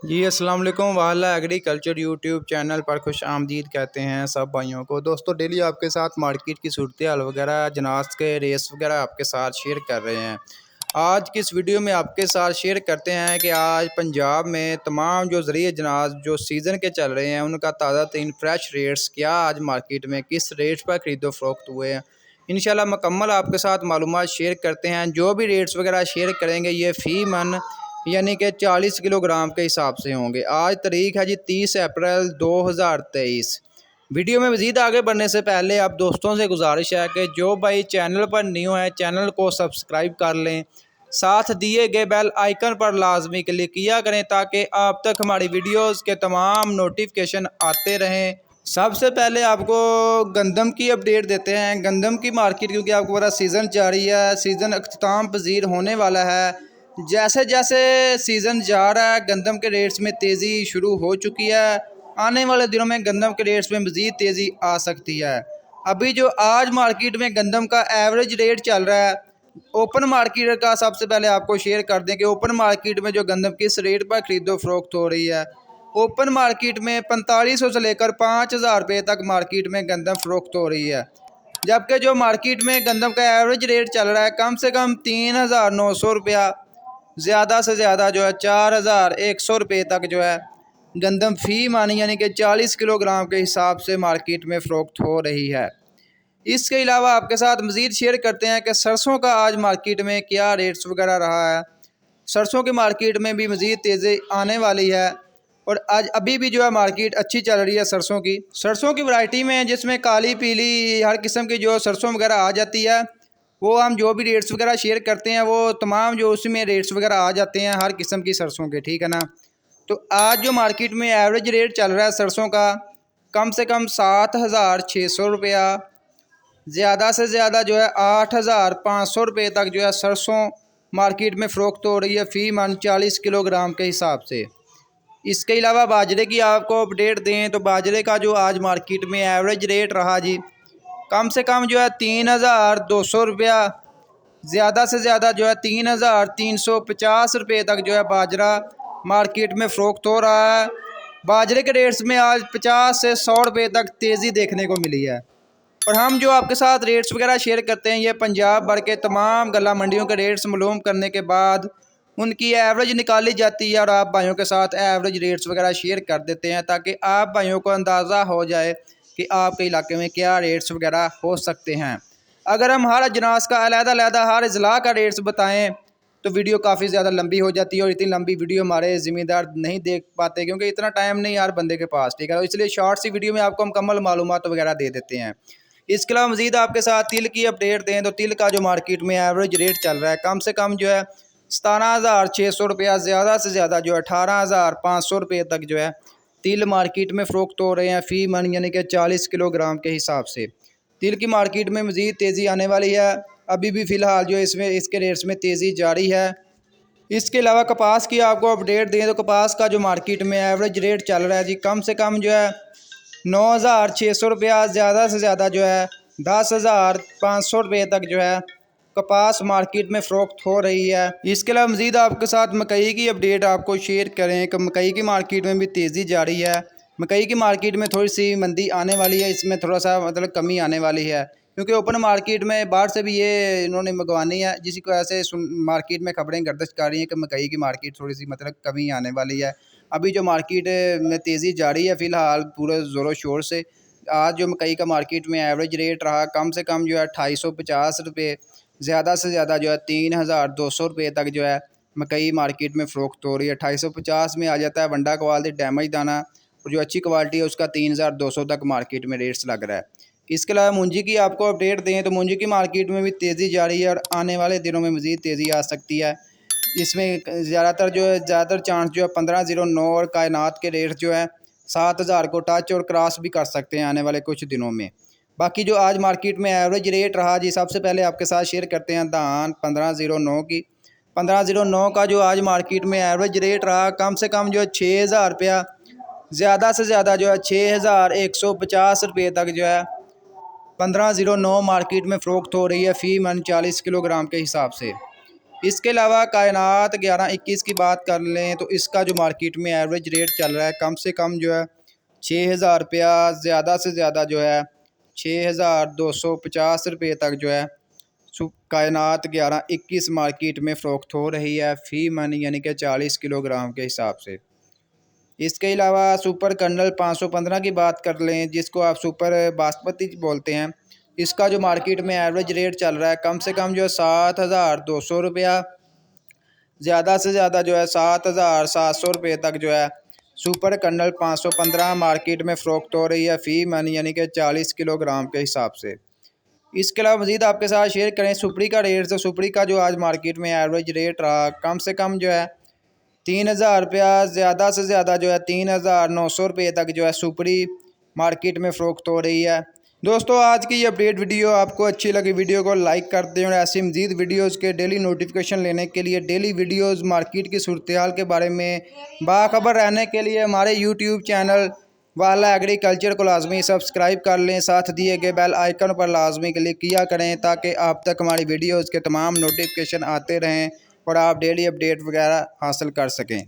जी अस्सलाम वालेकुम। वाला एग्रीकल्चर यूट्यूब चैनल पर खुश आमदीद कहते हैं सब भाइयों को। दोस्तों डेली आपके साथ मार्केट की सूरत हाल वगैरह जनाज के रेस वगैरह आपके साथ शेयर कर रहे हैं। आज की इस वीडियो में आपके साथ शेयर करते हैं कि आज पंजाब में तमाम जो ज़रिए जनाज जो सीज़न के चल रहे हैं उनका ताज़ा तीन फ्रेश रेट्स क्या आज मार्केट में किस रेट्स पर ख़रीदो फरोख्त हुए हैं। इंशाल्लाह मुकम्मल आपके साथ मालूमात शेयर करते हैं। जो भी रेट्स वगैरह शेयर करेंगे ये फ़ी मन यानी कि 40 किलोग्राम के हिसाब से होंगे। आज तारीख है जी 30 अप्रैल 2023। वीडियो में मज़ीद आगे बढ़ने से पहले आप दोस्तों से गुजारिश है कि जो भाई चैनल पर न्यू है चैनल को सब्सक्राइब कर लें, साथ दिए गए बेल आइकन पर लाजमी क्लिक किया करें ताकि आप तक हमारी वीडियोस के तमाम नोटिफिकेशन आते रहें। सबसे पहले आपको गंदम की अपडेट देते हैं। गंदम की मार्केट क्योंकि आपको पता सीज़न जारी है, सीज़न अख्ताम पजीर होने वाला है। जैसे जैसे सीज़न जा रहा है गंदम के रेट्स में तेज़ी शुरू हो चुकी है। आने वाले दिनों में गंदम के रेट्स में मज़ीद तेज़ी आ सकती है। अभी जो आज मार्केट में गंदम का एवरेज रेट चल रहा है ओपन मार्केट का सबसे पहले आपको शेयर कर दें कि ओपन मार्केट में जो गंदम किस रेट पर खरीदो फरोख्त हो रही है। ओपन मार्केट में 4500 से लेकर 5000 रुपये तक मार्केट में गंदम फरोख्त हो रही है। जबकि जो मार्केट में गंदम का एवरेज रेट चल रहा है कम से कम 3900 रुपया, ज़्यादा से ज़्यादा जो है 4100 रुपये तक जो है गंदम फ़ी मानी यानी कि 40 किलोग्राम के हिसाब से मार्केट में फ़रोख्त हो रही है। इसके अलावा आपके साथ मज़ीद शेयर करते हैं कि सरसों का आज मार्केट में क्या रेट्स वगैरह रहा है। सरसों की मार्केट में भी मज़ीद तेज़ी आने वाली है और आज अभी भी जो है मार्केट अच्छी चल रही है सरसों की वैरायटी में, जिसमें काली पीली हर किस्म की जो सरसों वगैरह आ जाती है। वो हम जो भी रेट्स वगैरह शेयर करते हैं वो तमाम जो उसमें रेट्स वगैरह आ जाते हैं हर किस्म की सरसों के, ठीक है ना। तो आज जो मार्केट में एवरेज रेट चल रहा है सरसों का कम से कम 7600 रुपया, ज़्यादा से ज़्यादा जो है 8500 रुपये तक जो है सरसों मार्केट में फ़रोख्त हो रही है फ़ी मन 40 किलोग्राम के हिसाब से। इसके अलावा बाजरे की आपको अपडेट दें तो बाजरे का जो आज मार्केट में एवरेज रेट रहा जी कम से कम जो है 3200 रुपया, ज़्यादा से ज़्यादा जो है 3350 रुपये तक जो है बाजरा मार्केट में फ़रोख्त हो रहा है। बाजरे के रेट्स में आज 50 से 100 रुपये तक तेज़ी देखने को मिली है। और हम जो आपके साथ रेट्स वगैरह शेयर करते हैं ये पंजाब भर के तमाम गला मंडियों के रेट्स मालूम करने के बाद उनकी एवरेज निकाली जाती है और आप भाइयों के साथ एवरेज रेट्स वगैरह शेयर कर देते हैं ताकि आप भाइयों को अंदाज़ा हो जाए कि आपके इलाके में क्या रेट्स वगैरह हो सकते हैं। अगर हम हर अजनास का अलग-अलग हर अजला का रेट्स बताएं तो वीडियो काफ़ी ज़्यादा लंबी हो जाती है और इतनी लंबी वीडियो हमारे ज़िम्मेदार नहीं देख पाते क्योंकि इतना टाइम नहीं हर बंदे के पास, ठीक है। तो इसलिए शॉर्ट सी वीडियो में आपको मुकम्मल मालूमात वगैरह दे देते हैं। इसके अलावा मज़ीद आपके साथ तिल की अपडेट दें तो तिल का जो मार्केट में एवरेज रेट चल रहा है कम से कम जो है 17,600 रुपया, ज़्यादा से ज़्यादा जो है 18,500 रुपये तक जो है तिल मार्केट में फ़रोख्त हो रहे हैं फ़ी मन यानी कि 40 किलोग्राम के हिसाब से। तिल की मार्केट में मज़ीद तेज़ी आने वाली है। अभी भी फ़िलहाल जो इसमें इसके रेट्स में तेज़ी जारी है। इसके अलावा कपास की आपको अपडेट दें तो कपास का जो मार्केट में एवरेज रेट चल रहा है जी कम से कम जो है 9,600 रुपया, ज़्यादा से ज़्यादा जो है 10,500 रुपये तक जो है कपास मार्केट में फ़रोख्त हो रही है। इसके अलावा मज़ीद आपके साथ मकई की अपडेट आपको शेयर करें कि मकई की मार्केट में भी तेज़ी जारी है। मकई की मार्केट में थोड़ी सी मंदी आने वाली है, इसमें थोड़ा सा मतलब कमी आने वाली है क्योंकि ओपन मार्केट में बाहर से भी ये इन्होंने मंगवानी है जिसकी वजह से मार्केट में खबरें गर्दिश कर रही हैं कि मकई की मार्केट थोड़ी सी मतलब कमी आने वाली है। अभी जो मार्केट में तेज़ी जारी है फ़िलहाल पूरे ज़ोरों शोर से। आज जो मकई का मार्केट में एवरेज रेट रहा कम से कम जो है 250 रुपये, ज़्यादा से ज़्यादा जो है 3200 रुपये तक जो है मकई मार्केट में फ़रोख्त हो रही है। 250 में आ जाता है वंडा क्वालिटी डैमेज दाना और जो अच्छी क्वालिटी है उसका 3200 तक मार्केट में रेट्स लग रहा है। इसके अलावा मूंजी की आपको अपडेट दें तो मूंजी की मार्केट में भी तेज़ी जारी है और आने वाले दिनों में मज़ीद तेज़ी आ सकती है। इसमें ज़्यादातर चांस जो है 1509 और कायनात के रेट जो है 7000 को टच और क्रॉस भी कर सकते हैं आने वाले कुछ दिनों में। बाकी जो आज मार्केट में एवरेज रेट रहा जी सबसे पहले आपके साथ शेयर करते हैं धान 1509 की। 1509 का जो आज मार्केट में एवरेज रेट रहा कम से कम जो है 6000 रुपया, ज़्यादा से ज़्यादा जो है 6150 रुपये तक जो है 1509 मार्केट में फ़रोख्त हो रही है फ़ी मन 40 किलोग्राम के हिसाब से। इसके अलावा कायनात 1121 की बात कर लें तो इसका जो मार्केट में एवरेज रेट चल रहा है कम से कम जो है 6,000 रुपया, ज़्यादा से ज़्यादा जो है 6,250 रुपये तक जो है कायनात 1121 मार्केट में फ़रोख्त हो रही है फ़ी मन, यानी कि 40 किलोग्राम के हिसाब से। इसके अलावा सुपर कर्नल 515 की बात कर लें, जिसको आप सुपर बासमती बोलते हैं, इसका जो मार्केट में एवरेज रेट चल रहा है कम से कम जो है 7,200 रुपया, ज़्यादा से ज़्यादा जो है 7,700 रुपये तक जो है सुपर कर्नल 515 मार्केट में फ़रोख्त हो रही है फ़ी मन, यानी कि 40 किलोग्राम के हिसाब से। इसके अलावा मज़ीद आपके साथ शेयर करें सुपरी का रेट। तो सुपरी का जो आज मार्केट में एवरेज रेट रहा कम से कम जो है 3,000 रुपया, ज़्यादा से ज़्यादा जो है 3,900 रुपये तक जो है सुपरी मार्केट में फ़रोख्त हो रही है। दोस्तों आज की ये अपडेट वीडियो आपको अच्छी लगी, वीडियो को लाइक कर दें और ऐसी मज़ीद वीडियोज़ के डेली नोटिफिकेशन लेने के लिए, डेली वीडियोज़ मार्केट की सूरत हाल के बारे में बाखबर रहने के लिए हमारे यूट्यूब चैनल वाला एग्रीकल्चर को लाजमी सब्सक्राइब कर लें। साथ दिए गए बेल आइकन पर लाजमी क्लिक किया करें ताकि आप तक हमारी वीडियोज़ के तमाम नोटिफिकेशन आते रहें और आप डेली अपडेट वगैरह हासिल कर सकें।